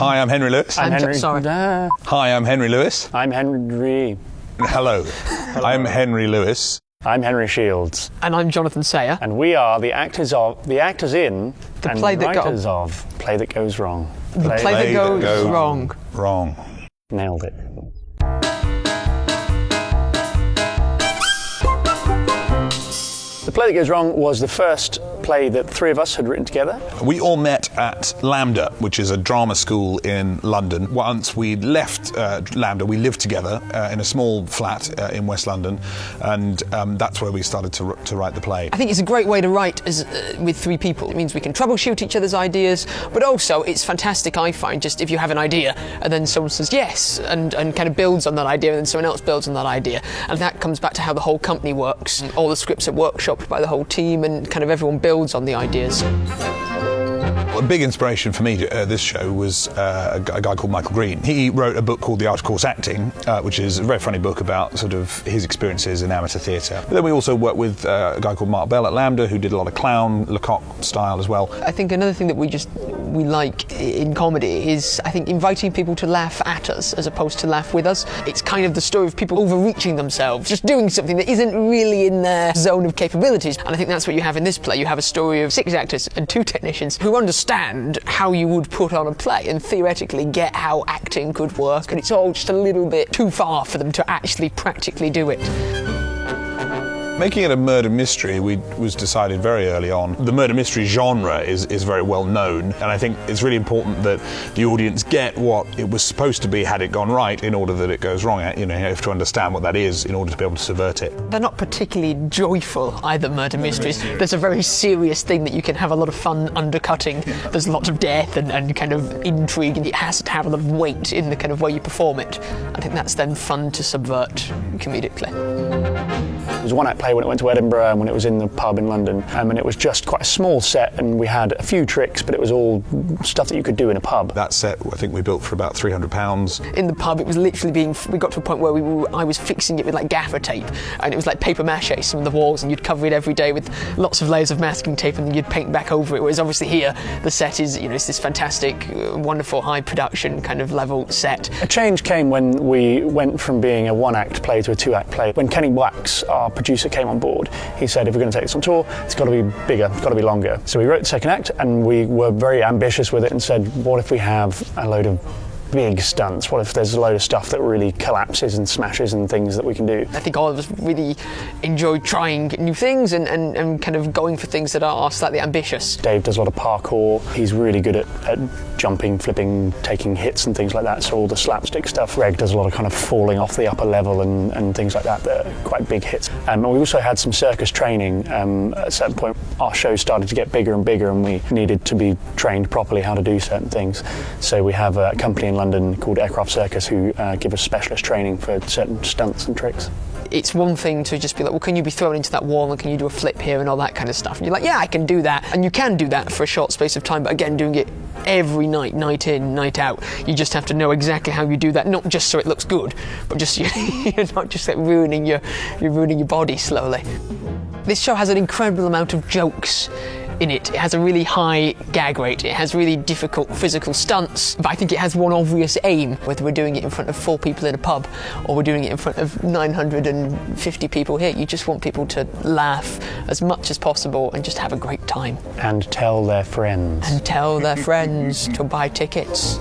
Hi, I'm Henry Lewis. I'm Henry. Sorry. Hi, I'm Henry Lewis. I'm Henry. Hello. I'm Henry Lewis. I'm Henry Shields. And I'm Jonathan Sayer. And we are the actors in The and play that writers of Play That Goes Wrong. The play that goes wrong. Wrong. Nailed it. The Play That Goes Wrong was the first play that three of us had written together. We all met at LAMDA, which is a drama school in London. Once we left LAMDA, we lived together in a small flat in West London, and that's where we started to write the play. I think it's a great way to write with three people. It means we can troubleshoot each other's ideas, but also it's fantastic, I find, just if you have an idea and then someone says yes and kind of builds on that idea and then someone else builds on that idea. And that comes back to how the whole company works. All the scripts are workshopped by the whole team and kind of everyone builds on the ideas. A big inspiration for me this show was a guy called Michael Green. He wrote a book called The Art of Course Acting, which is a very funny book about sort of his experiences in amateur theatre. But then we also worked with a guy called Mark Bell at LAMDA, who did a lot of clown, Lecoq style as well. I think another thing that we like in comedy is, I think, inviting people to laugh at us as opposed to laugh with us. It's kind of the story of people overreaching themselves, just doing something that isn't really in their zone of capabilities. And I think that's what you have in this play. You have a story of 6 actors and 2 technicians who understand how you would put on a play and theoretically get how acting could work, and it's all just a little bit too far for them to actually practically do it. Making it a murder mystery was decided very early on. The murder mystery genre is very well known, and I think it's really important that the audience get what it was supposed to be had it gone right in order that it goes wrong. You know, you have to understand what that is in order to be able to subvert it. They're not particularly joyful, either, murder mysteries. There's a very serious thing that you can have a lot of fun undercutting. There's lots of death and kind of intrigue, and it has to have a lot of weight in the kind of way you perform it. I think that's then fun to subvert comedically. It was a one-act play when it went to Edinburgh and when it was in the pub in London, and it was just quite a small set, and we had a few tricks, but it was all stuff that you could do in a pub. That set, I think we built for about £300. In the pub, it was literally we got to a point where I was fixing it with like gaffer tape, and it was like paper mache, some of the walls, and you'd cover it every day with lots of layers of masking tape, and then you'd paint back over it. Whereas obviously here, the set is, it's this fantastic, wonderful, high production kind of level set. A change came when we went from being a one-act play to a 2-act play. When Kenny Wax, our producer, came on board, he said, if we're going to take this on tour, it's got to be bigger, it's got to be longer. So we wrote the second act, and we were very ambitious with it and said, what if we have a load of big stunts? What if there's a load of stuff that really collapses and smashes and things that we can do? I think all of us really enjoy trying new things and kind of going for things that are slightly ambitious. Dave does a lot of parkour. He's really good at jumping, flipping, taking hits and things like that, so all the slapstick stuff. Greg does a lot of kind of falling off the upper level and things like that are quite big hits. And we also had some circus training. At a certain point, our show started to get bigger and bigger, and we needed to be trained properly how to do certain things. So we have a company in London called Aircraft Circus who give us specialist training for certain stunts and tricks. It's one thing to just be like, well, can you be thrown into that wall and can you do a flip here and all that kind of stuff? And you're like, yeah, I can do that. And you can do that for a short space of time, but again, doing it every night, night in, night out, you just have to know exactly how you do that, not just so it looks good, but just you're not just like ruining your body slowly. This show has an incredible amount of jokes in it. It has a really high gag rate, it has really difficult physical stunts, but I think it has one obvious aim, whether we're doing it in front of 4 people in a pub or we're doing it in front of 950 people here. You just want people to laugh as much as possible and just have a great time. And tell their friends. And tell their friends to buy tickets.